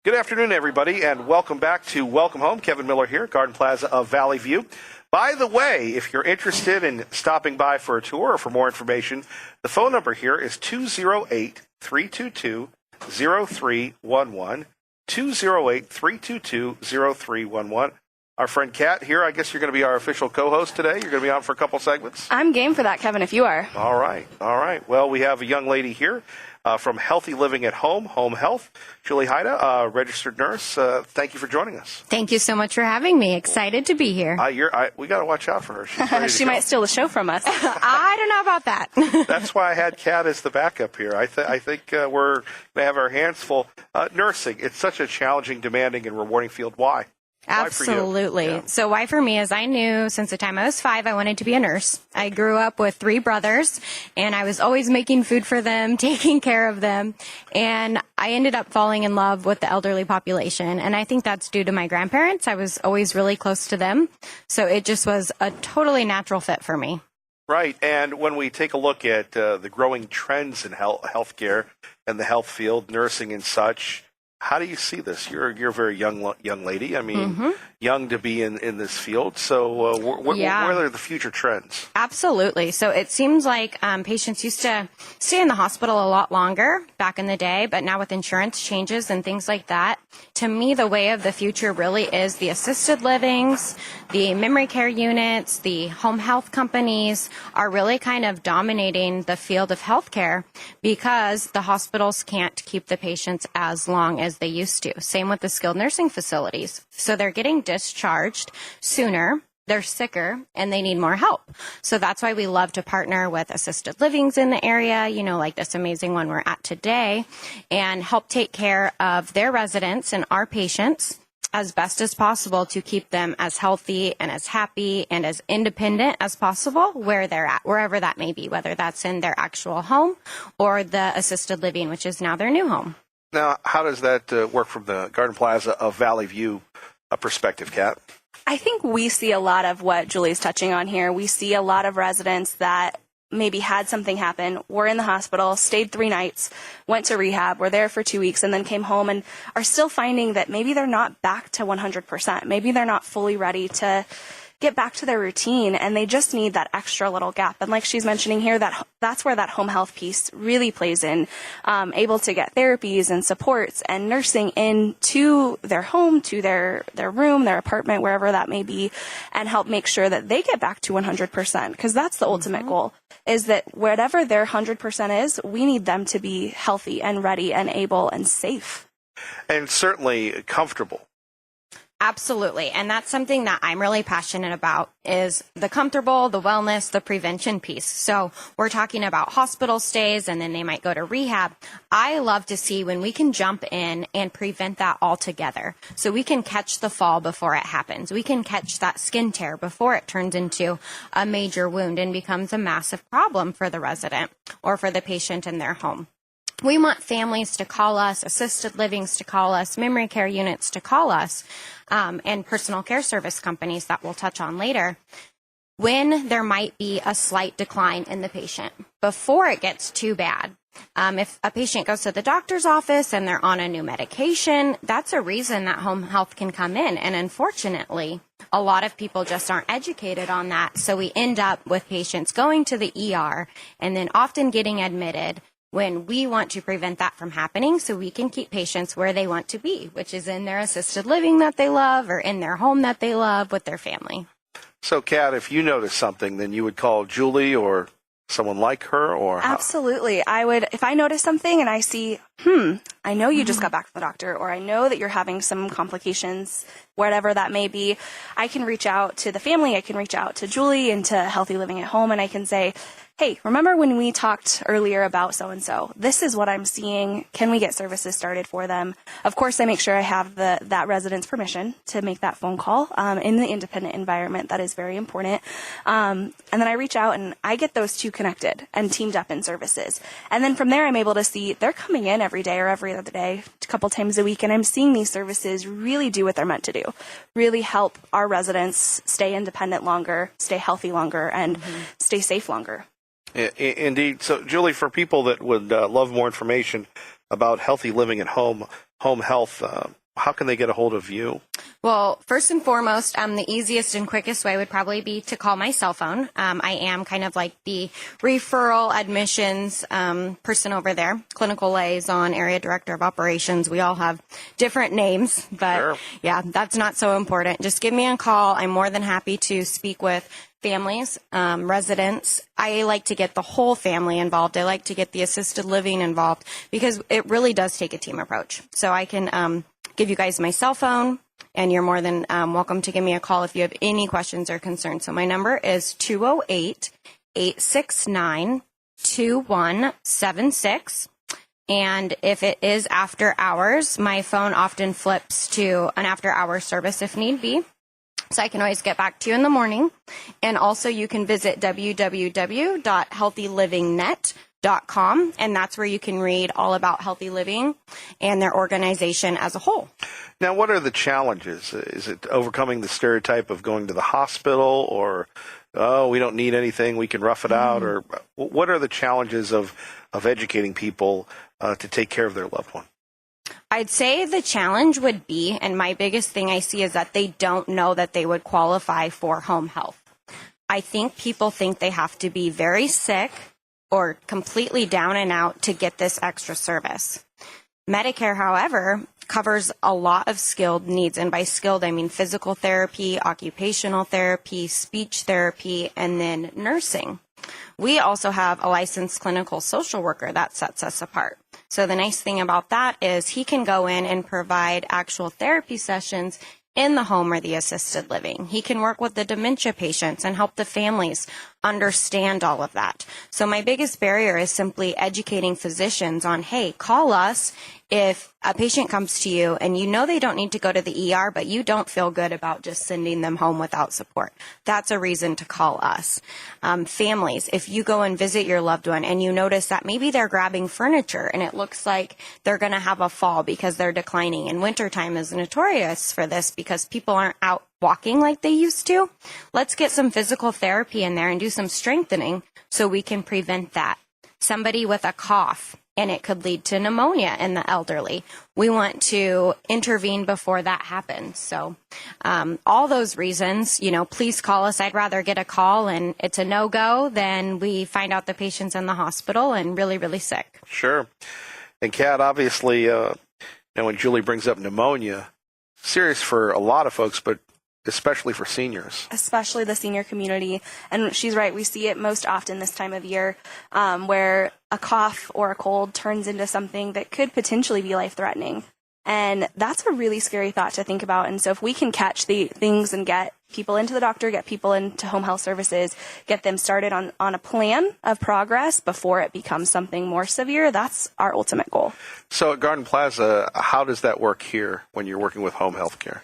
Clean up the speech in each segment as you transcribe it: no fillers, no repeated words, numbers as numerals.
Good afternoon, everybody, and welcome back to Welcome Home. Kevin Miller here, Garden Plaza of Valley View. By the way, if you're interested in stopping by for a tour or for more information, the phone number here is 208-322-0311, 208-322-0311. Our friend Kat here, I guess you're going to be our official co-host today. You're going to be on for a couple segments. I'm game for that, Kevin, if you are. All right. Well, we have a young lady here from Healthy Living at Home, Home Health. Julie Haida, registered nurse. Thank you for joining us. Thank you so much for having me. Excited to be here. We got to watch out for her. She's ready to She go. might steal the show from us. I don't know about that. That's why I had Kat as the backup here. I think we're going to have our hands full. Nursing, it's such a challenging, demanding, and rewarding field. Why? Absolutely. Yeah. So why for me is I knew since the time I was 5 I wanted to be a nurse. I grew up with 3 brothers, and I was always making food for them, taking care of them, and I ended up falling in love with the elderly population, and I think that's due to my grandparents. I was always really close to them, so it just was a totally natural fit for me. Right, and when we take a look at the growing trends in healthcare and the health field, nursing and such, how do you see this? You're a very young lady. I mean, young to be in this field. So what are the future trends? Absolutely. So it seems like patients used to stay in the hospital a lot longer back in the day, but now with insurance changes and things like that, to me, the way of the future really is the assisted livings, the memory care units, the home health companies are really kind of dominating the field of healthcare because the hospitals can't keep the patients as long as they used to. Same with the skilled nursing facilities. So they're getting discharged sooner, they're sicker, and they need more help. So that's why we love to partner with assisted livings in the area, like this amazing one we're at today, and help take care of their residents and our patients as best as possible to keep them as healthy and as happy and as independent as possible where they're at, wherever that may be, whether that's in their actual home or the assisted living, which is now their new home. Now, how does that work from the Garden Plaza of Valley View perspective, Kat? I think we see a lot of what Julie's touching on here. We see a lot of residents that maybe had something happen, were in the hospital, stayed 3 nights, went to rehab, were there for 2 weeks, and then came home and are still finding that maybe they're not back to 100%. Maybe they're not fully ready to get back to their routine, and they just need that extra little gap. And like she's mentioning here, that's where that home health piece really plays in, able to get therapies and supports and nursing into their home, to their room, their apartment, wherever that may be, and help make sure that they get back to 100%, because that's the ultimate goal, is that whatever their 100% is, we need them to be healthy and ready and able and safe. And certainly comfortable. Absolutely. And that's something that I'm really passionate about is the comfortable, the wellness, the prevention piece. So we're talking about hospital stays and then they might go to rehab. I love to see when we can jump in and prevent that altogether. So we can catch the fall before it happens. We can catch that skin tear before it turns into a major wound and becomes a massive problem for the resident or for the patient in their home. We want families to call us, assisted livings to call us, memory care units to call us, and personal care service companies that we'll touch on later, when there might be a slight decline in the patient before it gets too bad. If a patient goes to the doctor's office and they're on a new medication, that's a reason that home health can come in. And unfortunately, a lot of people just aren't educated on that. So we end up with patients going to the ER and then often getting admitted when we want to prevent that from happening so we can keep patients where they want to be, which is in their assisted living that they love or in their home that they love with their family. So, Kat, if you notice something, then you would call Julie or someone like her, or how? Absolutely. I would, if I notice something and I see, I know you just got back from the doctor, or I know that you're having some complications, whatever that may be, I can reach out to the family, I can reach out to Julie and to Healthy Living at Home, and I can say, hey, remember when we talked earlier about so-and-so? This is what I'm seeing. Can we get services started for them? Of course, I make sure I have that resident's permission to make that phone call in the independent environment. That is very important. And then I reach out and I get those two connected and teamed up in services. And then from there, I'm able to see they're coming in every day or every other day, a couple times a week, and I'm seeing these services really do what they're meant to do, really help our residents stay independent longer, stay healthy longer, and stay safe longer. Indeed. So, Julie, for people that would love more information about Healthy Living at Home, home health, how can they get a hold of you? Well, first and foremost, the easiest and quickest way would probably be to call my cell phone. I am kind of like the referral admissions person over there, clinical liaison, area director of operations. We all have different names, but Sure. yeah, that's not so important. Just give me a call. I'm more than happy to speak with families, residents. I like to get the whole family involved. I like to get the assisted living involved because it really does take a team approach. So I can give you guys my cell phone, and you're more than welcome to give me a call if you have any questions or concerns. So my number is 208-869-2176. And if it is after hours, my phone often flips to an after hours service if need be. So I can always get back to you in the morning. And also you can visit www.healthylivingnet.com, and that's where you can read all about Healthy Living and their organization as a whole. Now, what are the challenges? Is it overcoming the stereotype of going to the hospital, or, oh, we don't need anything, we can rough it out? Or what are the challenges of educating people to take care of their loved one? I'd say the challenge would be, and my biggest thing I see is that they don't know that they would qualify for home health. I think people think they have to be very sick or completely down and out to get this extra service. Medicare, however, covers a lot of skilled needs. And by skilled, I mean physical therapy, occupational therapy, speech therapy, and then nursing. We also have a licensed clinical social worker that sets us apart. So the nice thing about that is he can go in and provide actual therapy sessions in the home or the assisted living. He can work with the dementia patients and help the families understand all of that. So my biggest barrier is simply educating physicians on, hey, call us if a patient comes to you and you know they don't need to go to the ER, but you don't feel good about just sending them home without support. That's a reason to call us. Families, if you go and visit your loved one and you notice that maybe they're grabbing furniture and it looks like they're going to have a fall because they're declining, and wintertime is notorious for this because people aren't out walking like they used to, let's get some physical therapy in there and do some strengthening so we can prevent that. Somebody with a cough, and it could lead to pneumonia in the elderly. We want to intervene before that happens. So all those reasons, please call us. I'd rather get a call and it's a no-go than we find out the patient's in the hospital and really, really sick. Sure. And Kat, obviously, when Julie brings up pneumonia, serious for a lot of folks, but especially for seniors. Especially the senior community. And she's right, we see it most often this time of year, where a cough or a cold turns into something that could potentially be life-threatening. And that's a really scary thought to think about. And so if we can catch the things and get people into the doctor, get people into home health services, get them started on a plan of progress before it becomes something more severe, that's our ultimate goal. So at Garden Plaza, how does that work here when you're working with home health care?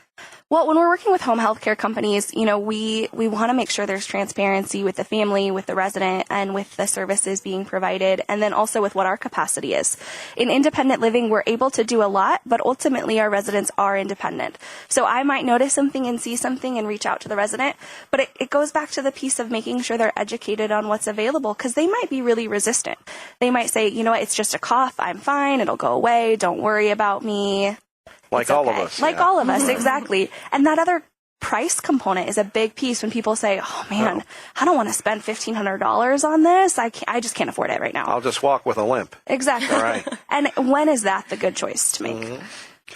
Well, when we're working with home health care companies, we want to make sure there's transparency with the family, with the resident, and with the services being provided, and then also with what our capacity is. In independent living, we're able to do a lot, but ultimately our residents are independent. So I might notice something and see something and reach out to the resident, but it goes back to the piece of making sure they're educated on what's available, because they might be really resistant. They might say, it's just a cough, I'm fine, it'll go away, don't worry about me. Like all of us. Like all of us, exactly. And that other price component is a big piece when people say, oh man, I don't want to spend $1,500 on this. I just can't afford it right now. I'll just walk with a limp. Exactly. Right. And when is that the good choice to make? Mm-hmm.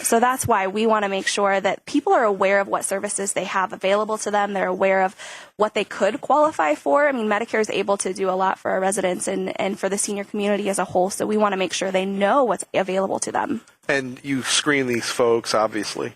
So that's why we want to make sure that people are aware of what services they have available to them. They're aware of what they could qualify for. I mean, Medicare is able to do a lot for our residents and for the senior community as a whole. So we want to make sure they know what's available to them. And you screen these folks, obviously.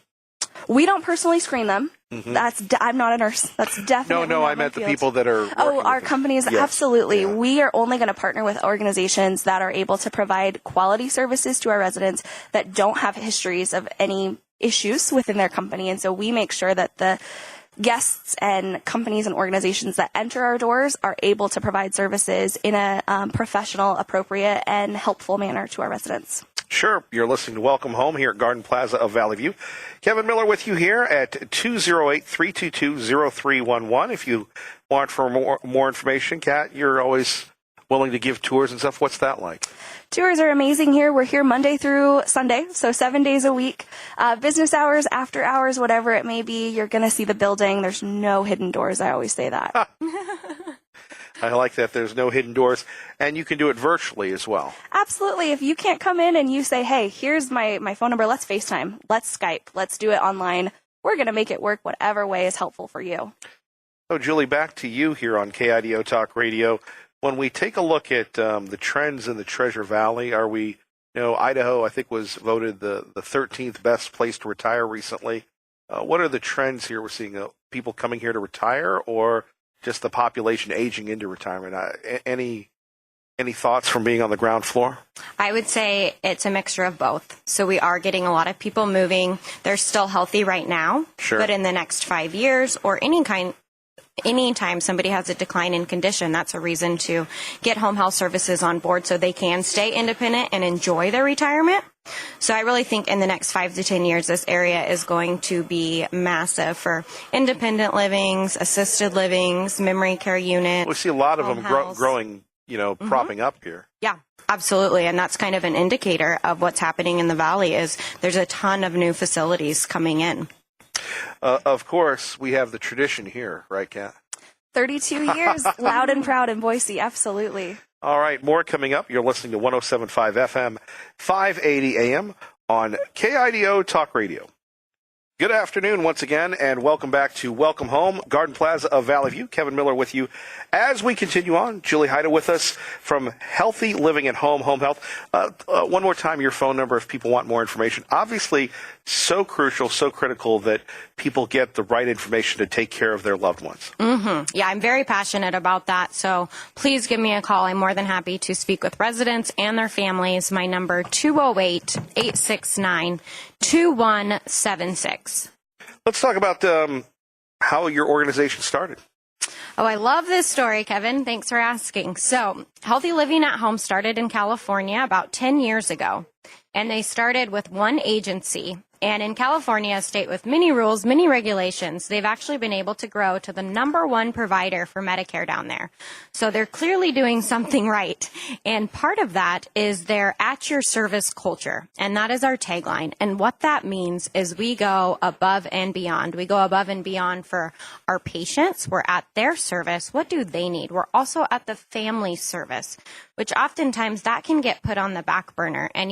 We don't personally screen them. Mm-hmm. I'm not a nurse. That's definitely No, I meant the people that are our companies, yes. Absolutely. Yeah. We are only going to partner with organizations that are able to provide quality services to our residents that don't have histories of any issues within their company. And so we make sure that the guests and companies and organizations that enter our doors are able to provide services in a professional, appropriate, and helpful manner to our residents. Sure. You're listening to Welcome Home here at Garden Plaza of Valley View. Kevin Miller with you here at 208-322-0311. If you want for more information, Kat, you're always willing to give tours and stuff. What's that like? Tours are amazing here. We're here Monday through Sunday, so 7 days a week. Business hours, after hours, whatever it may be, you're going to see the building. There's no hidden doors. I always say that. I like that. There's no hidden doors, and you can do it virtually as well. Absolutely. If you can't come in and you say, hey, here's my phone number, let's FaceTime, let's Skype, let's do it online, we're going to make it work whatever way is helpful for you. So, Julie, back to you here on KIDO Talk Radio. When we take a look at the trends in the Treasure Valley, are we, Idaho, I think, was voted the 13th best place to retire recently. What are the trends here? We're seeing people coming here to retire, or just the population aging into retirement? Any thoughts from being on the ground floor? I would say it's a mixture of both. So we are getting a lot of people moving. They're still healthy right now, Sure. But in the next 5 years or anytime somebody has a decline in condition, that's a reason to get home health services on board so they can stay independent and enjoy their retirement. So I really think in the next 5 to 10 years, this area is going to be massive for independent livings, assisted livings, memory care units. We see a lot of home them health. growing, propping up here. Yeah, absolutely. And that's kind of an indicator of what's happening in the valley is there's a ton of new facilities coming in. Of course, we have the tradition here, right, Kat? 32 years, loud and proud in Boise, absolutely. All right, more coming up. You're listening to 107.5 FM, 580 AM on KIDO Talk Radio. Good afternoon once again, and welcome back to Welcome Home, Garden Plaza of Valley View. Kevin Miller with you as we continue on. Julie Haida with us from Healthy Living at Home, Home Health. One more time, your phone number if people want more information. Obviously, so crucial, so critical that people get the right information to take care of their loved ones. Mm-hmm. Yeah, I'm very passionate about that. So please give me a call. I'm more than happy to speak with residents and their families. My number, 208-869-2176. Let's talk about how your organization started. Oh, I love this story, Kevin. Thanks for asking. So, Healthy Living at Home started in California about 10 years ago, and they started with one agency. And in California, a state with many rules, many regulations, they've actually been able to grow to the #1 provider for Medicare down there. So they're clearly doing something right. And part of that is their at your service culture. And that is our tagline. And what that means is we go above and beyond. We go above and beyond for our patients. We're at their service. What do they need? We're also at the family service, which oftentimes that can get put on the back burner. And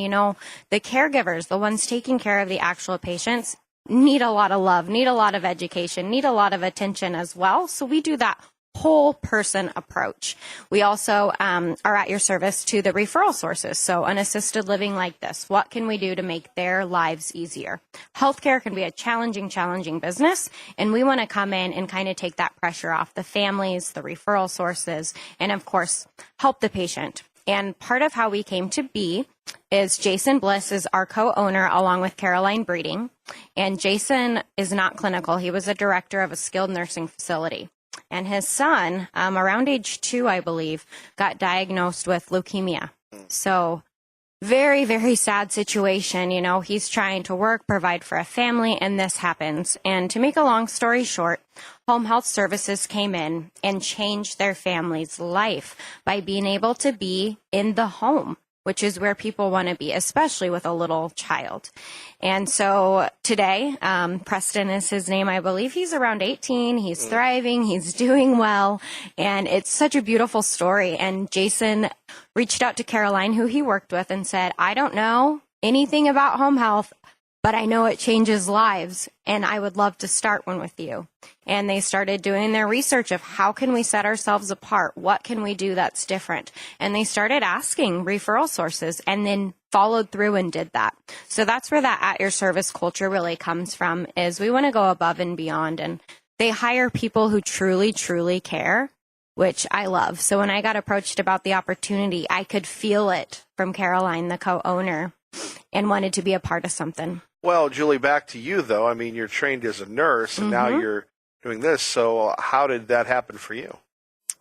the caregivers, the ones taking care of the actual patients, need a lot of love, need a lot of education, need a lot of attention as well. So we do that whole person approach. We also are at your service to the referral sources. So an assisted living like this, what can we do to make their lives easier? Healthcare can be a challenging business, and we want to come in and kind of take that pressure off the families, the referral sources, and of course, help the patient. And part of how we came to be is Jason Bliss is our co-owner along with Caroline Breeding. And Jason is not clinical. He was a director of a skilled nursing facility. And his son, around age 2, I believe, got diagnosed with leukemia. So very, very sad situation. He's trying to work, provide for a family, and this happens. And to make a long story short, Home Health Services came in and changed their family's life by being able to be in the home, which is where people want to be, especially with a little child. And so today, Preston is his name, I believe. He's around 18. He's thriving. He's doing well. And it's such a beautiful story. And Jason reached out to Caroline, who he worked with, and said, I don't know anything about home health, but I know it changes lives, and I would love to start one with you. And they started doing their research of how can we set ourselves apart? What can we do that's different? And they started asking referral sources and then followed through and did that. So that's where that at your service culture really comes from, is we want to go above and beyond. And they hire people who truly, truly care, which I love. So when I got approached about the opportunity, I could feel it from Caroline, the co-owner, and wanted to be a part of something. Well, Julie, back to you, though. I mean, you're trained as a nurse, and now you're doing this. So how did that happen for you?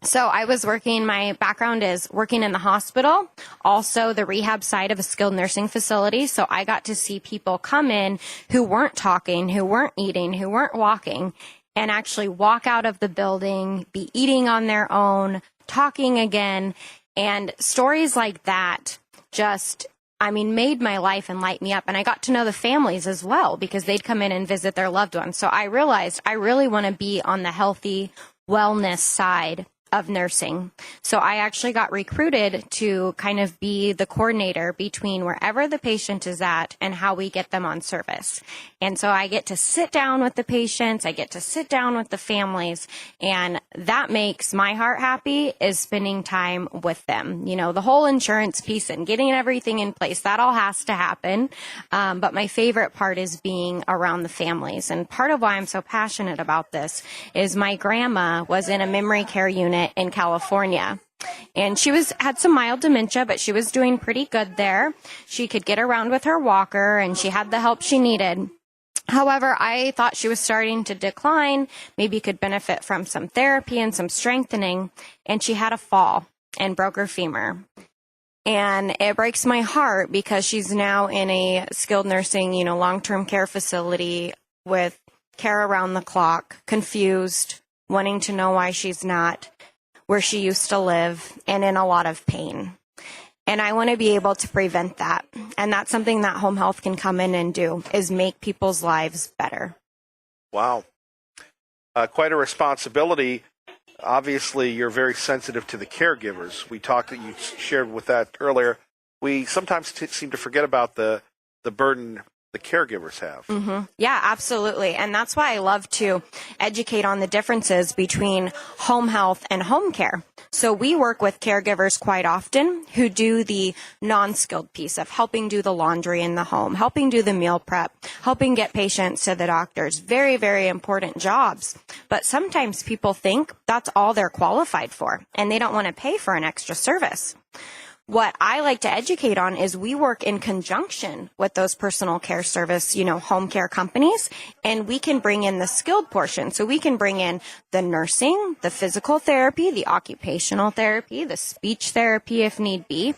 So I was my background is working in the hospital, also the rehab side of a skilled nursing facility. So I got to see people come in who weren't talking, who weren't eating, who weren't walking, and actually walk out of the building, be eating on their own, talking again. And stories like that just, made my life and light me up. And I got to know the families as well because they'd come in and visit their loved ones. So I realized I really want to be on the healthy wellness side of nursing. So I actually got recruited to kind of be the coordinator between wherever the patient is at and how we get them on service. And so I get to sit down with the patients, I get to sit down with the families, and that makes my heart happy is spending time with them. You know, the whole insurance piece and getting everything in place, that all has to happen. But my favorite part is being around the families. And part of why I'm so passionate about this is my grandma was in a memory care unit in California. And she had some mild dementia, but she was doing pretty good there. She could get around with her walker and she had the help she needed. However, I thought she was starting to decline, maybe could benefit from some therapy and some strengthening. And she had a fall and broke her femur. And it breaks my heart because she's now in a skilled nursing, long-term care facility with care around the clock, confused, wanting to know why she's not where she used to live, and in a lot of pain. And I want to be able to prevent that. And that's something that home health can come in and do, is make people's lives better. Wow. Quite a responsibility. Obviously, you're very sensitive to the caregivers. We talked, you shared with that earlier. We sometimes seem to forget about the burden the caregivers have. Mm-hmm. Yeah, absolutely. And that's why I love to educate on the differences between home health and home care. So we work with caregivers quite often who do the non-skilled piece of helping do the laundry in the home, helping do the meal prep, helping get patients to the doctors. Very, very important jobs. But sometimes people think that's all they're qualified for, and they don't want to pay for an extra service. What I like to educate on is we work in conjunction with those personal care service, home care companies, and we can bring in the skilled portion. So we can bring in the nursing, the physical therapy, the occupational therapy, the speech therapy if need be,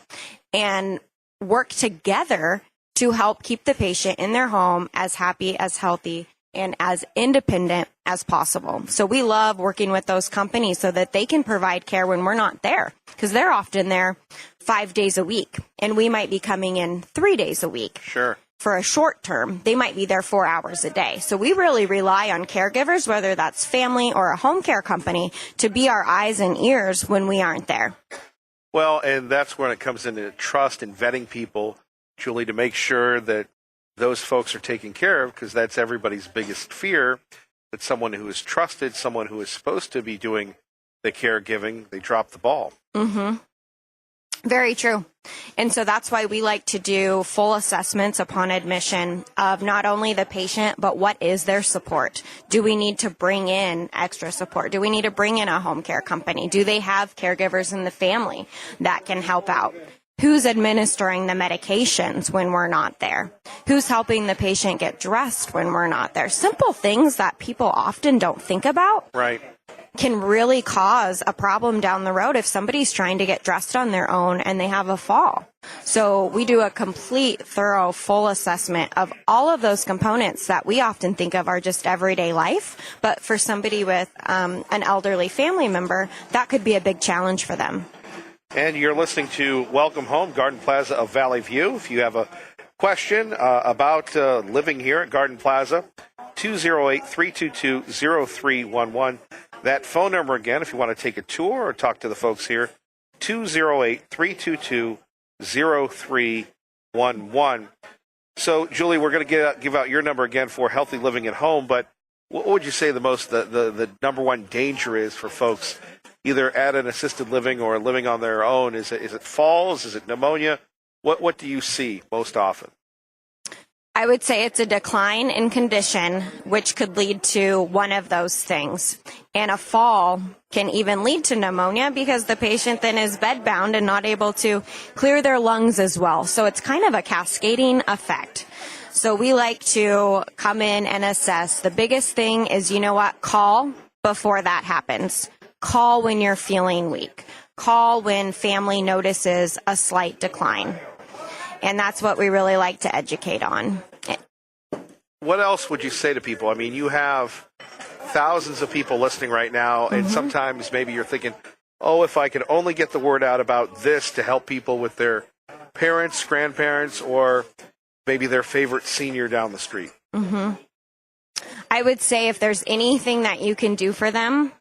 and work together to help keep the patient in their home as happy, as healthy, and as independent as possible. So we love working with those companies so that they can provide care when we're not there, because they're often there 5 days a week, and we might be coming in 3 days a week. Sure. For a short term, they might be there 4 hours a day. So we really rely on caregivers, whether that's family or a home care company, to be our eyes and ears when we aren't there. Well, and that's when it comes into trust and vetting people, Julie, to make sure that those folks are taken care of, because that's everybody's biggest fear, that someone who is trusted, someone who is supposed to be doing the caregiving, they drop the ball. Mm-hmm. Very true. And so that's why we like to do full assessments upon admission of not only the patient, but what is their support? Do we need to bring in extra support? Do we need to bring in a home care company? Do they have caregivers in the family that can help out? Who's administering the medications when we're not there? Who's helping the patient get dressed when we're not there? Simple things that people often don't think about. Right. Can really cause a problem down the road if somebody's trying to get dressed on their own and they have a fall. So we do a complete, thorough, full assessment of all of those components that we often think of are just everyday life. But for somebody with an elderly family member, that could be a big challenge for them. And you're listening to Welcome Home, Garden Plaza of Valley View. If you have a question about living here at Garden Plaza, 208-322-0311. That phone number again, if you want to take a tour or talk to the folks here, 208-322-0311. So, Julie, we're going to give out your number again for healthy living at home, but what would you say the number one danger is for folks either at an assisted living or living on their own? Is it falls? Is it pneumonia? What do you see most often? I would say it's a decline in condition, which could lead to one of those things. And a fall can even lead to pneumonia because the patient then is bedbound and not able to clear their lungs as well. So it's kind of a cascading effect. So we like to come in and assess. The biggest thing is, call before that happens. Call when you're feeling weak. Call when family notices a slight decline. And that's what we really like to educate on. What else would you say to people? I mean, you have thousands of people listening right now, and sometimes maybe you're thinking, oh, if I could only get the word out about this to help people with their parents, grandparents, or maybe their favorite senior down the street? I would say if there's anything that you can do for them,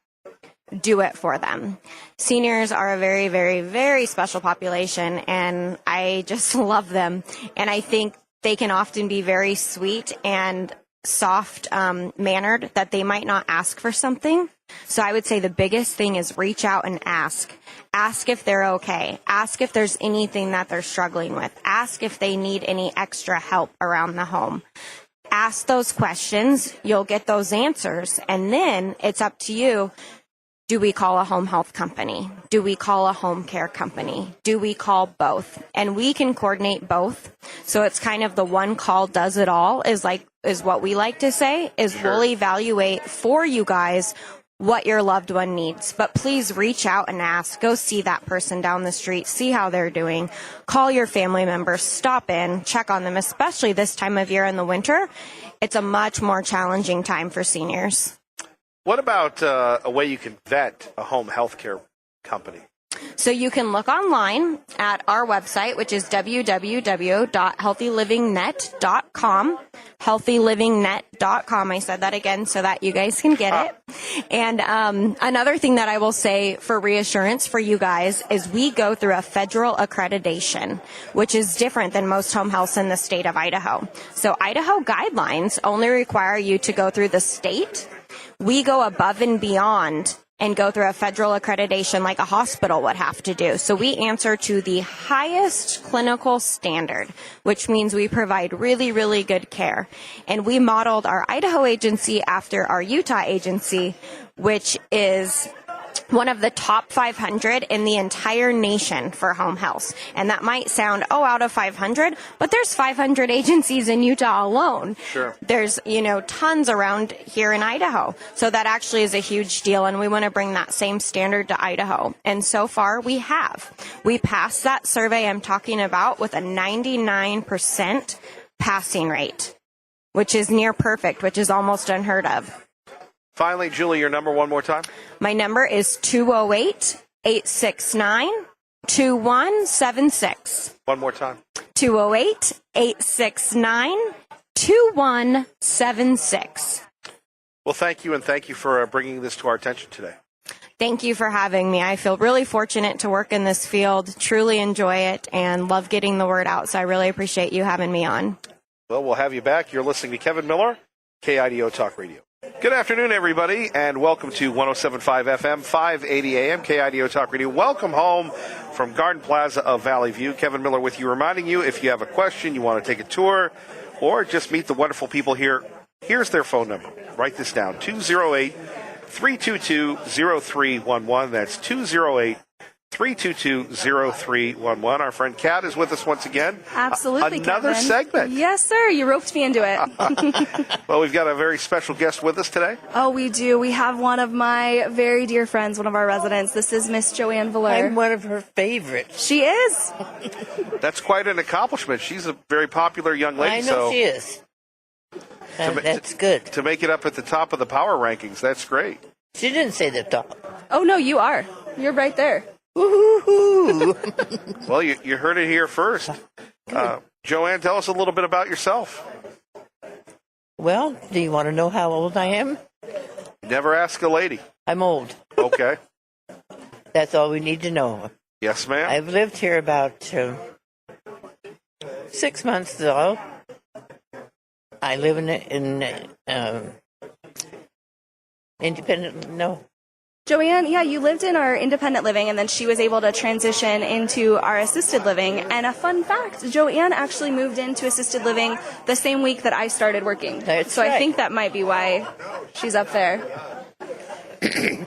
do it for them. Seniors are a very, very, very special population, and I just love them. And I think they can often be very sweet and soft mannered, that they might not ask for something. So I would say the biggest thing is reach out and ask. Ask if they're okay. Ask if there's anything that they're struggling with. Ask if they need any extra help around the home. Ask those questions, you'll get those answers, and then it's up to you. Do we call a home health company? Do we call a home care company? Do we call both? And we can coordinate both. So it's kind of the one call does it all is what we like to say, is Sure. we'll evaluate for you guys what your loved one needs. But please reach out and ask. Go see that person down the street. See how they're doing. Call your family members. Stop in. Check on them, especially this time of year in the winter. It's a much more challenging time for seniors. What about a way you can vet a home health care company? So you can look online at our website, which is www.healthylivingnet.com. Healthylivingnet.com. I said that again so that you guys can get it. And another thing that I will say for reassurance for you guys is we go through a federal accreditation, which is different than most home healths in the state of Idaho. So Idaho guidelines only require you to go through the state. We go above and beyond and go through a federal accreditation like a hospital would have to do. So we answer to the highest clinical standard, which means we provide really, really good care. And we modeled our Idaho agency after our Utah agency, which is one of the top 500 in the entire nation for home health. And that might sound, out of 500, but there's 500 agencies in Utah alone. Sure. There's, tons around here in Idaho. So that actually is a huge deal, and we want to bring that same standard to Idaho. And so far, we have. We passed that survey I'm talking about with a 99% passing rate, which is near perfect, which is almost unheard of. Finally, Julie, your number one more time. My number is 208-869-2176. One more time. 208-869-2176. Well, thank you, and thank you for bringing this to our attention today. Thank you for having me. I feel really fortunate to work in this field, truly enjoy it, and love getting the word out. So I really appreciate you having me on. Well, we'll have you back. You're listening to Kevin Miller, KIDO Talk Radio. Good afternoon, everybody, and welcome to 107.5 FM, 580 AM, KIDO Talk Radio. Welcome home from Garden Plaza of Valley View. Kevin Miller with you, reminding you if you have a question, you want to take a tour, or just meet the wonderful people here, here's their phone number. Write this down, 208-322-0311. That's 208-322-0311. Our friend Kat is with us once again. Absolutely, Another Kevin. segment. Yes, sir. You roped me into it. Well, we've got a very special guest with us today. Oh, we do. We have one of my very dear friends, one of our residents. This is Miss Joanne Valeur. I'm one of her favorites. She is. That's quite an accomplishment. She's a very popular young lady. I know she is. And that's good. To make it up at the top of the power rankings, that's great. She didn't say the top. Oh, no, you are. You're right there. Woo-hoo-hoo. Well, you heard it here first. Joanne, tell us a little bit about yourself. Well, do you want to know how old I am? Never ask a lady. I'm old. Okay. That's all we need to know. Yes, ma'am. I've lived here about 6 months, though. I live in independent, no. Joanne, yeah, you lived in our independent living, and then she was able to transition into our assisted living. And a fun fact, Joanne actually moved into assisted living the same week that I started working. That's so I right. think that might be why she's up there.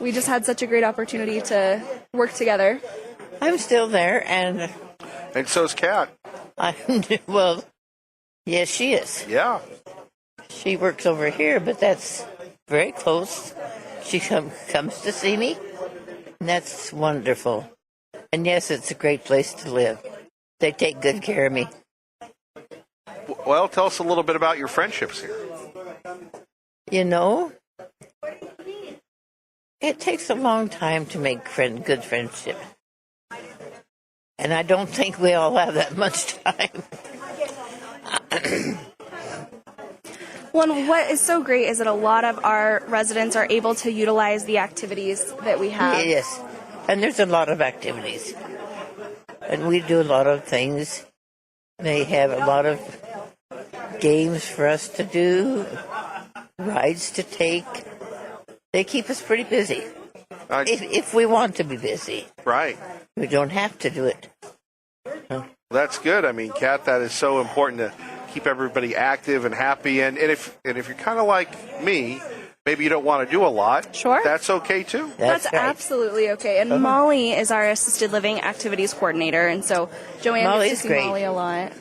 We just had such a great opportunity to work together. I'm still there, and And so's Kat. well, yes, she is. Yeah. She works over here, but that's very close. She comes to see me, and that's wonderful. And yes, it's a great place to live. They take good care of me. Well, tell us a little bit about your friendships here. You know, It takes a long time to make good friendship. And I don't think we all have that much time. Well, and what is so great is that a lot of our residents are able to utilize the activities that we have. Yes. And there's a lot of activities. And we do a lot of things. They have a lot of games for us to do, rides to take. They keep us pretty busy. If we want to be busy. Right. We don't have to do it. That's good. I mean, Kat, that is so important to keep everybody active and happy. And if you're kind of like me, maybe you don't want to do a lot. Sure. That's okay too. That's right. absolutely okay. And Molly is our assisted living activities coordinator, and so Joanne Molly's gets to see great. Molly a lot.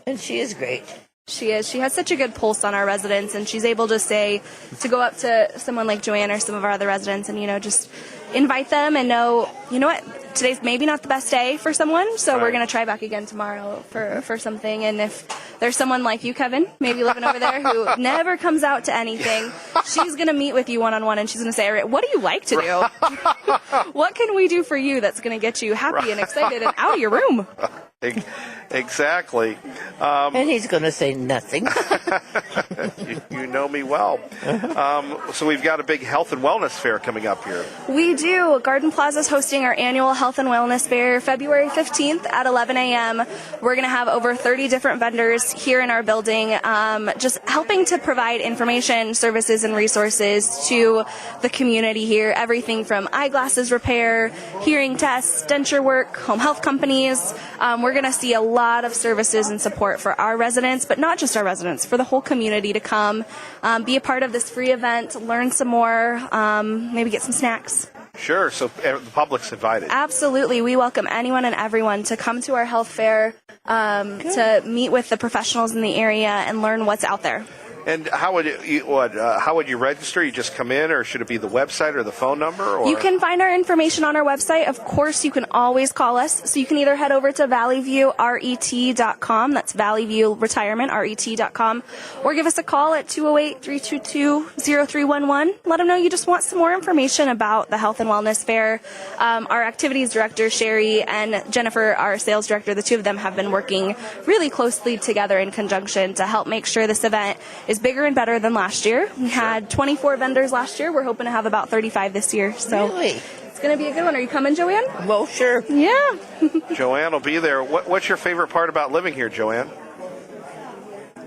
And she is great. She is. She has such a good pulse on our residents, and she's able to to go up to someone like Joanne or some of our other residents and, just invite them and know, you know what, today's maybe not the best day for someone, so we're Right. going to try back again tomorrow for something. And if there's someone like you, Kevin, maybe living over there who never comes out to anything, she's going to meet with you one-on-one, and she's going to say, all right, what do you like to do? What can we do for you that's going to get you happy and excited and out of your room? Exactly. And he's going to say nothing. You know me well. So we've got a big health and wellness fair coming up here. We do. Garden Plaza is hosting our annual Health and Wellness Fair February 15th at 11 a.m. We're going to have over 30 different vendors here in our building, just helping to provide information, services, and resources to the community here. Everything from eyeglasses repair, hearing tests, denture work, home health companies. We're going to see a lot of services and support for our residents, but not just our residents, for the whole community to come, be a part of this free event, learn some more, maybe get some snacks. Sure. So the public's invited. Absolutely. We welcome anyone and everyone to come to our health fair, to meet with the professionals in the area and learn what's out there. And how would how would you register? You just come in, or should it be the website or the phone number? Or? You can find our information on our website. Of course, you can always call us. So you can either head over to valleyviewret.com. That's Valley View Retirement, ret.com. Or give us a call at 208-322-0311. Let them know you just want some more information about the Health and Wellness Fair. Our activities director, Sherry, and Jennifer, our sales director, the two of them have been working really closely together in conjunction to help make sure this event is bigger and better than last year. We had 24 vendors last year. We're hoping to have about 35 this year. So Really? it's going to be a good one. Are you coming, Joanne? Well, sure. Yeah. Joanne will be there. What's your favorite part about living here, Joanne?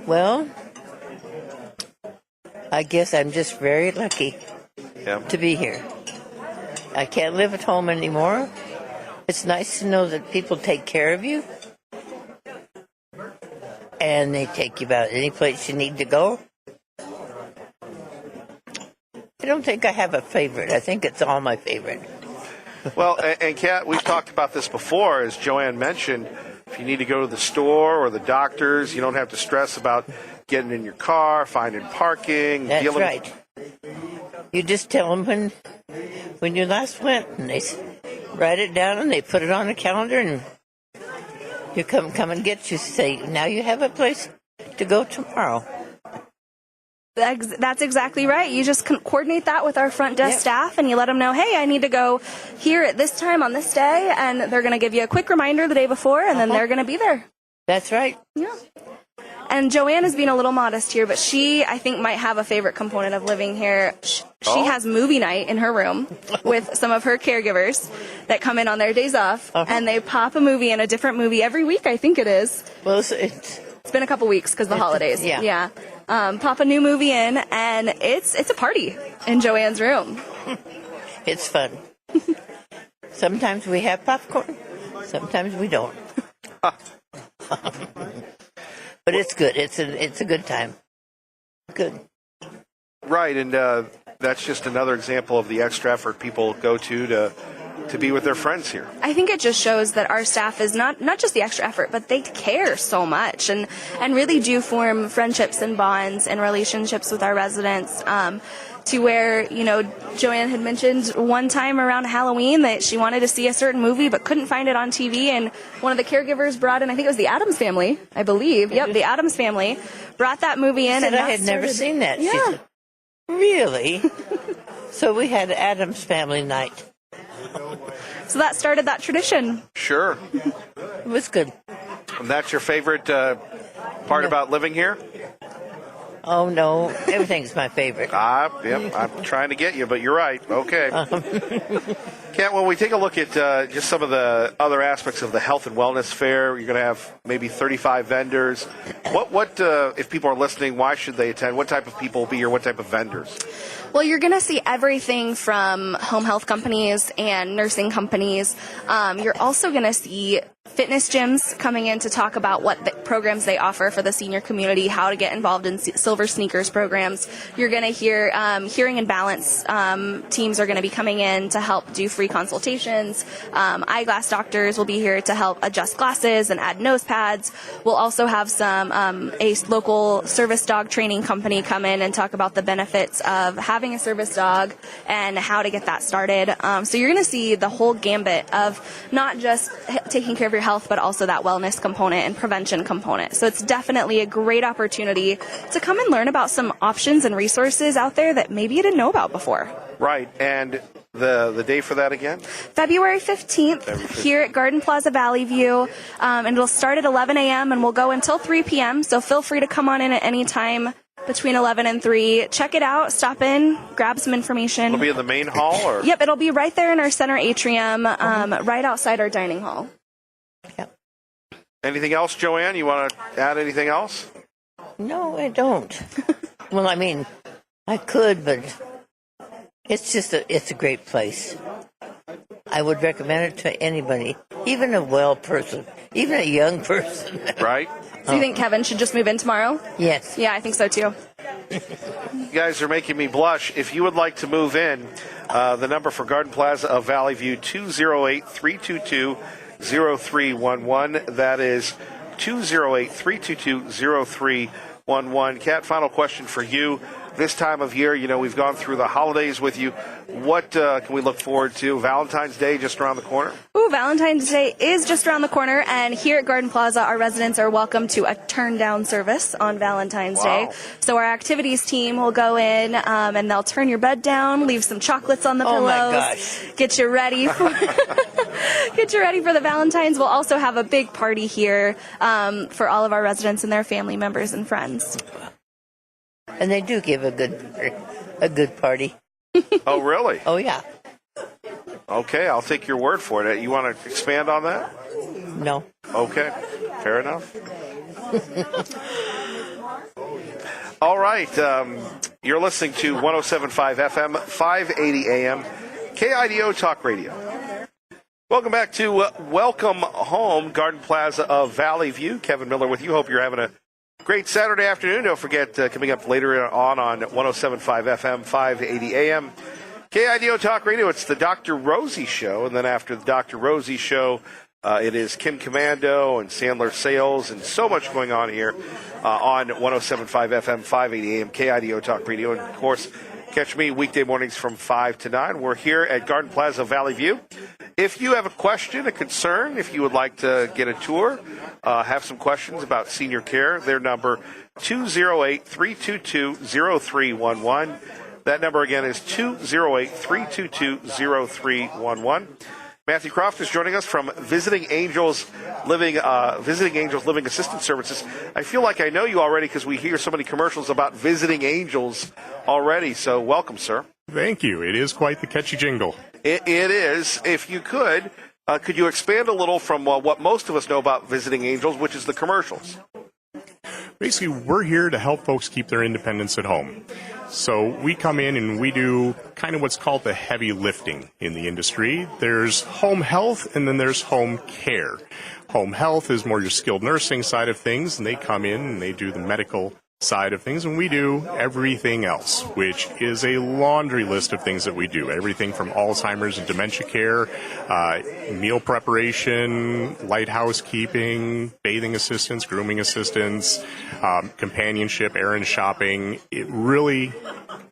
Well, I guess I'm just very lucky Yeah. to be here. I can't live at home anymore. It's nice to know that people take care of you. And they take you about any place you need to go. I don't think I have a favorite. I think it's all my favorite. Well, and Kat, we've talked about this before. As Joanne mentioned, if you need to go to the store or the doctors, you don't have to stress about getting in your car, finding parking. That's dealing right. You just tell them when you last went, and they write it down, and they put it on a calendar, and you come and get you. Say, now you have a place to go tomorrow. That's exactly right. You just coordinate that with our front desk Yep. staff, and you let them know, hey, I need to go here at this time on this day, and they're going to give you a quick reminder the day before, and then they're going to be there. That's right. Yeah. And Joanne is being a little modest here, but she, I think, might have a favorite component of living here. She has movie night in her room with some of her caregivers that come in on their days off, and they pop a movie in, a different movie every week, I think it is. Well, it's It's been a couple weeks because the holidays. yeah. Pop a new movie in, and it's a party in Joanne's room. it's fun. Sometimes we have popcorn. Sometimes we don't. But it's good. It's a good time. Good. Right, and that's just another example of the extra effort people go to be with their friends here. I think it just shows that our staff is not just the extra effort, but they care so much and really do form friendships and bonds and relationships with our residents. To where, Joanne had mentioned one time around Halloween that she wanted to see a certain movie but couldn't find it on TV, and one of the caregivers brought in, I think it was the Addams Family, I believe. Yep, the Addams Family brought that movie in. Said and I had never seen that. She Yeah. said, really? So we had Adam's family night. So that started that tradition. Sure. It was good. And that's your favorite part about living here? Oh, no. Everything's my favorite. Yep, I'm trying to get you, but you're right. Okay. Kent, when we take a look at just some of the other aspects of the health and wellness fair, you're going to have maybe 35 vendors. What if people are listening, why should they attend? What type of people will be here? What type of vendors? Well, you're going to see everything from home health companies and nursing companies. You're also going to see fitness gyms coming in to talk about what the programs they offer for the senior community, how to get involved in Silver Sneakers programs. You're going to hear hearing and balance teams are going to be coming in to help do free consultations. Eyeglass doctors will be here to help adjust glasses and add nose pads. We'll also have a local service dog training company come in and talk about the benefits of having a service dog and how to get that started. So you're going to see the whole gambit of not just taking care of your health, but also that wellness component and prevention component. So it's definitely a great opportunity to come and learn about some options and resources out there that maybe you didn't know about before. Right. And the day for that again? February 15th here at Garden Plaza Valley View. And it'll start at 11 a.m. and we'll go until 3 p.m. So feel free to come on in at any time between 11 and 3. Check it out. Stop in. Grab some information. It'll be in the main hall? Or? Yep, it'll be right there in our center atrium, right outside our dining hall. Yep. Anything else, Joanne? You want to add anything else? No, I don't. Well, I mean, I could, but it's a great place. I would recommend it to anybody, even a well person, even a young person. Right? So you think Kevin should just move in tomorrow? Yes. Yeah, I think so too. You guys are making me blush. If you would like to move in, the number for Garden Plaza of Valley View, 208-322-0311. That is 208-322-0311. Kat, final question for you. This time of year, we've gone through the holidays with you. What can we look forward to? Valentine's Day just around the corner? Ooh, Valentine's Day is just around the corner, and here at Garden Plaza, our residents are welcome to a turn-down service on Valentine's Day. So our activities team will go in, and they'll turn your bed down, leave some chocolates on the pillows, my gosh. get you ready for the Valentines. We'll also have a big party here for all of our residents and their family members and friends. And they do give a good party. Oh, really? Oh, yeah. Okay, I'll take your word for it. You want to expand on that? No. Okay, fair enough. All right, you're listening to 107.5 FM, 580 AM, KIDO Talk Radio. Welcome back to Welcome Home, Garden Plaza of Valley View. Kevin Miller with you. Hope you're having a great Saturday afternoon. Don't forget, coming up later on 107.5 FM, 580 AM, KIDO Talk Radio, it's the Dr. Rosie Show. And then after the Dr. Rosie Show, it is Kim Commando and Sandler Sales and so much going on here on 107.5 FM, 580 AM, KIDO Talk Radio. And, of course, catch me weekday mornings from 5 to 9. We're here at Garden Plaza Valley View. If you have a question, a concern, if you would like to get a tour, have some questions about senior care, their number 208-322-0311. That number again is 208-322-0311. Matthew Croft is joining us from Visiting Angels Living Assistance Services. I feel like I know you already because we hear so many commercials about Visiting Angels already. So welcome, sir. Thank you. It is quite the catchy jingle. It is. If you could you expand a little from what most of us know about Visiting Angels, which is the commercials? Basically, we're here to help folks keep their independence at home. So we come in and we do kind of what's called the heavy lifting in the industry. There's home health and then there's home care. Home health is more your skilled nursing side of things, and they come in and they do the medical side of things, and we do everything else, which is a laundry list of things that we do. Everything from Alzheimer's and dementia care, meal preparation, light housekeeping, bathing assistance, grooming assistance, companionship, errand shopping. It really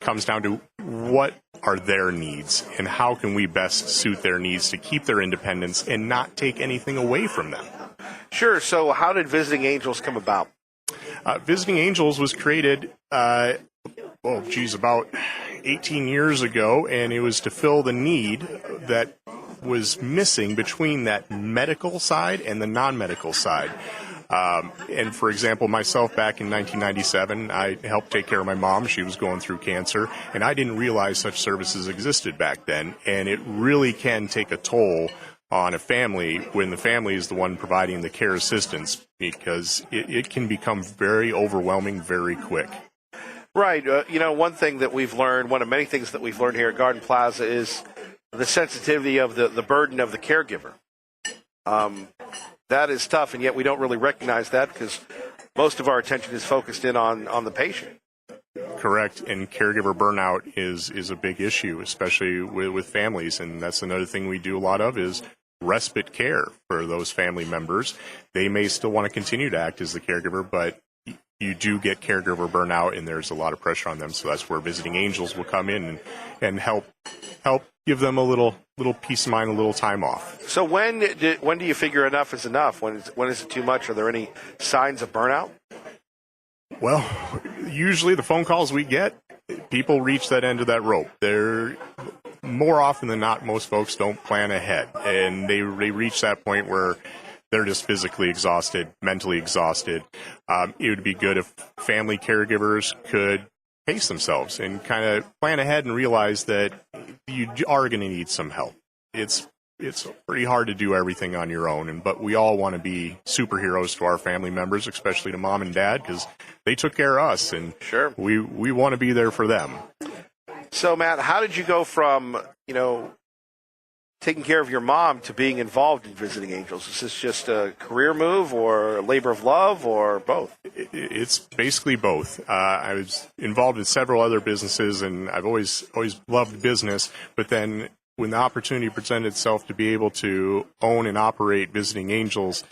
comes down to what are their needs and how can we best suit their needs to keep their independence and not take anything away from them. Sure. So how did Visiting Angels come about? Visiting Angels was created, about 18 years ago, and it was to fill the need that was missing between that medical side and the non-medical side. And for example, myself back in 1997, I helped take care of my mom. She was going through cancer, and I didn't realize such services existed back then. And it really can take a toll on a family when the family is the one providing the care assistance, because it can become very overwhelming very quick. Right. One thing that we've learned, one of many things that we've learned here at Garden Plaza is the sensitivity of the burden of the caregiver. That is tough, and yet we don't really recognize that because most of our attention is focused in on the patient. Correct, and caregiver burnout is a big issue, especially with families, and that's another thing we do a lot of is respite care for those family members. They may still want to continue to act as the caregiver, but you do get caregiver burnout, and there's a lot of pressure on them, so that's where Visiting Angels will come in and help give them a little peace of mind, a little time off. So when do you figure enough is enough? When is it too much? Are there any signs of burnout? Well, usually the phone calls we get, people reach that end of that rope. They're more often than not, most folks don't plan ahead, and they reach that point where they're just physically exhausted, mentally exhausted. It would be good if family caregivers could pace themselves and kind of plan ahead and realize that you are going to need some help. It's pretty hard to do everything on your own, but we all want to be superheroes to our family members, especially to mom and dad, because they took care of us, and sure, we want to be there for them. So, Matt, how did you go from taking care of your mom to being involved in Visiting Angels? Is this just a career move or a labor of love or both? It's basically both. I was involved in several other businesses, and I've always loved business, but then when the opportunity presented itself to be able to own and operate Visiting Angels,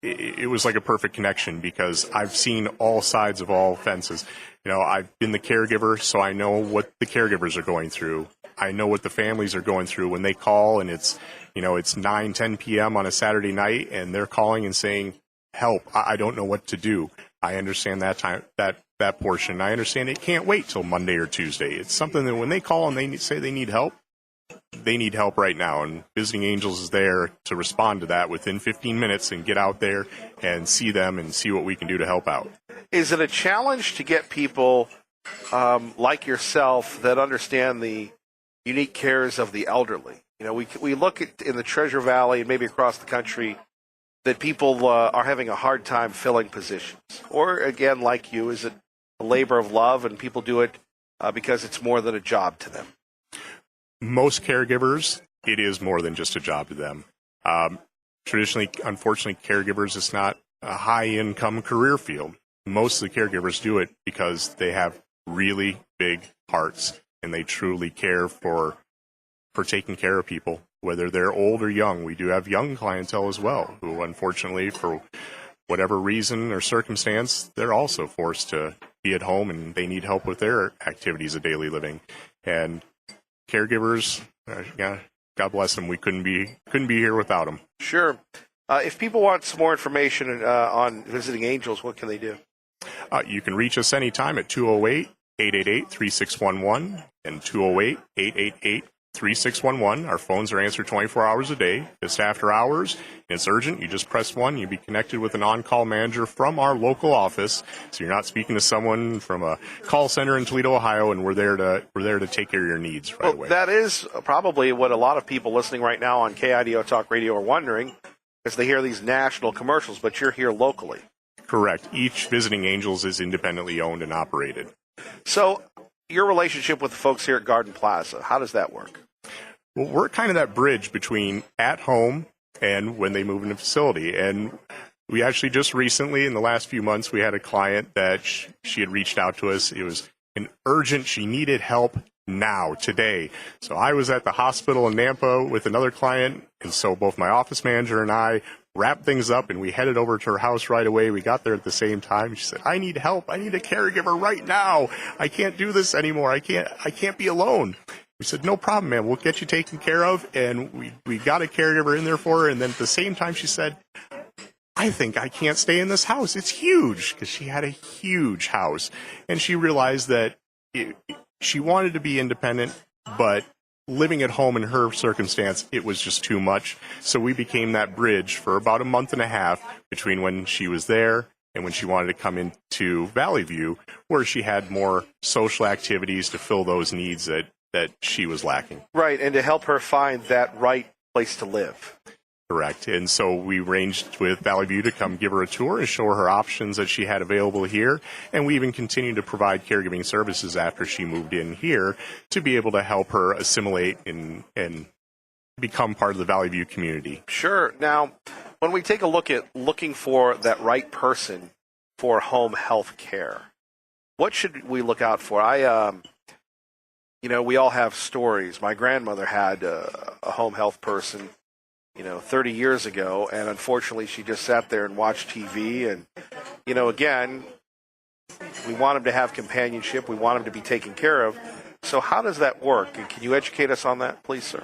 it was like a perfect connection because I've seen all sides of all fences. I've been the caregiver, so I know what the caregivers are going through. I know what the families are going through when they call and it's 9, 10 p.m. on a Saturday night and they're calling and saying, help, I don't know what to do. I understand that time, that portion. I understand it can't wait till Monday or Tuesday. It's something that when they call and they say they need help right now. And Visiting Angels is there to respond to that within 15 minutes and get out there and see them and see what we can do to help out. Is it a challenge to get people like yourself that understand the unique cares of the elderly? We look at in the Treasure Valley and maybe across the country that people are having a hard time filling positions. Or again, like you, is it a labor of love and people do it because it's more than a job to them? Most caregivers, it is more than just a job to them. Traditionally, unfortunately, caregivers is not a high-income career field. Most of the caregivers do it because they have really big hearts and they truly care for taking care of people, whether they're old or young. We do have young clientele as well, who unfortunately, for whatever reason or circumstance, they're also forced to be at home and they need help with their activities of daily living. And caregivers, God bless them, we couldn't be here without them. Sure. If people want some more information on Visiting Angels, what can they do? You can reach us anytime at 208-888-3611 and 208-888-3611. Our phones are answered 24 hours a day, just after hours. It's urgent. You just press 1. You'll be connected with an on-call manager from our local office. So you're not speaking to someone from a call center in Toledo, Ohio, and we're there to take care of your needs right away. That is probably what a lot of people listening right now on KIDO Talk Radio are wondering, as they hear these national commercials, but you're here locally. Correct. Each Visiting Angels is independently owned and operated. So your relationship with the folks here at Garden Plaza, how does that work? Well, we're kind of that bridge between at home and when they move into the facility. And we actually just recently, in the last few months, we had a client that she had reached out to us. It was an urgent, she needed help now, today. So I was at the hospital in Nampa with another client, and so both my office manager and I wrapped things up, and we headed over to her house right away. We got there at the same time. She said, I need help. I need a caregiver right now. I can't do this anymore. I can't be alone. We said, no problem, man. We'll get you taken care of. And we got a caregiver in there for her. And then at the same time, she said, I think I can't stay in this house. It's huge, because she had a huge house. And she realized that she wanted to be independent, but living at home in her circumstance, it was just too much. So we became that bridge for about a month and a half between when she was there and when she wanted to come into Valley View, where she had more social activities to fill those needs that she was lacking. Right, and to help her find that right place to live. Correct. And so we arranged with Valley View to come give her a tour and show her options that she had available here. And we even continued to provide caregiving services after she moved in here to be able to help her assimilate and become part of the Valley View community. Sure. Now, when we take a look at looking for that right person for home health care, what should we look out for? We all have stories. My grandmother had a home health person 30 years ago, and unfortunately she just sat there and watched TV. And, again, we want them to have companionship. We want them to be taken care of. So how does that work? And can you educate us on that, please, sir?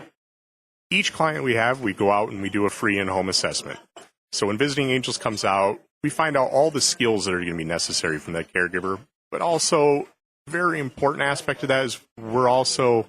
Each client we have, we go out and we do a free in-home assessment. So when Visiting Angels comes out, we find out all the skills that are going to be necessary from that caregiver. But also, a very important aspect of that is we're also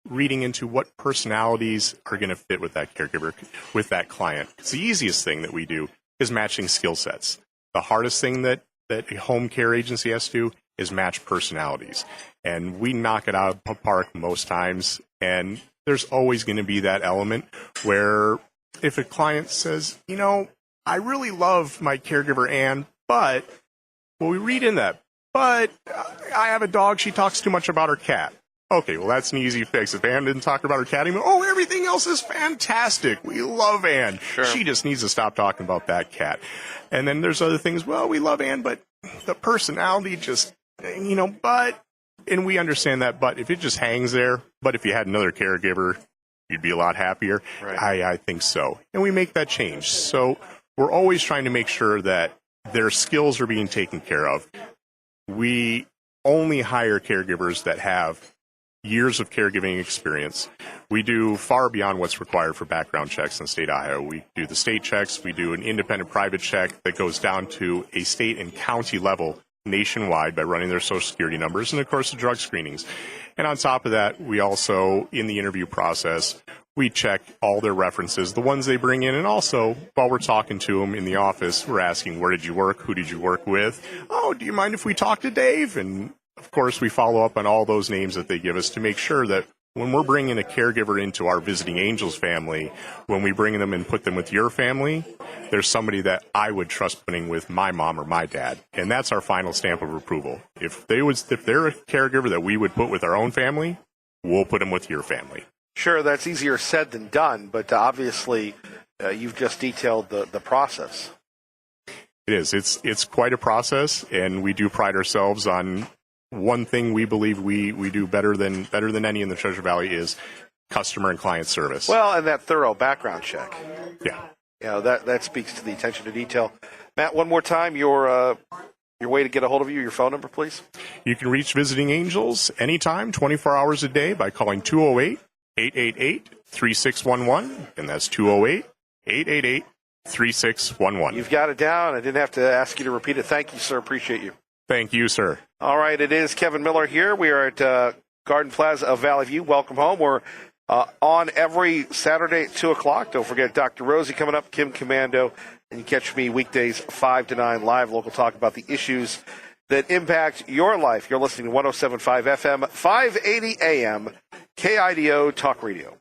reading into what personalities are going to fit with that caregiver, with that client. It's the easiest thing that we do is matching skill sets. The hardest thing that a home care agency has to do is match personalities. And we knock it out of the park most times. And there's always going to be that element where if a client says, I really love my caregiver, Ann, but, we read in that, but I have a dog, she talks too much about her cat. Okay, well, that's an easy fix. If Ann didn't talk about her cat, everything else is fantastic. We love Ann. Sure. She just needs to stop talking about that cat. And then there's other things, we love Ann, but the personality just, but, and we understand that, but if it just hangs there, but if you had another caregiver, you'd be a lot happier. Right. I think so. And we make that change. So we're always trying to make sure that their skills are being taken care of. We only hire caregivers that have years of caregiving experience. We do far beyond what's required for background checks in the state of Ohio. We do the state checks. We do an independent private check that goes down to a state and county level nationwide by running their social security numbers and, of course, the drug screenings. And on top of that, we also, in the interview process, we check all their references, the ones they bring in, and also, while we're talking to them in the office, we're asking, where did you work? Who did you work with? Oh, do you mind if we talk to Dave? And of course, we follow up on all those names that they give us to make sure that when we're bringing a caregiver into our Visiting Angels family, when we bring them and put them with your family, there's somebody that I would trust putting with my mom or my dad. And that's our final stamp of approval. If they're a caregiver that we would put with our own family, we'll put them with your family. Sure, that's easier said than done, but obviously you've just detailed the process. It is. It's quite a process, and we do pride ourselves on one thing we believe we do better than any in the Treasure Valley is customer and client service. Well, and that thorough background check. Yeah. That speaks to the attention to detail. Matt, one more time, your way to get a hold of you, your phone number, please. You can reach Visiting Angels anytime, 24 hours a day by calling 208-888-3611, and that's 208-888-3611. You've got it down. I didn't have to ask you to repeat it. Thank you, sir. Appreciate you. Thank you, sir. All right, it is Kevin Miller here. We are at Garden Plaza of Valley View. Welcome home. We're on every Saturday at 2 o'clock. Don't forget Dr. Rosie coming up, Kim Commando, and you catch me weekdays 5 to 9 live local talk about the issues that impact your life. You're listening to 107.5 FM, 580 AM, KIDO Talk Radio.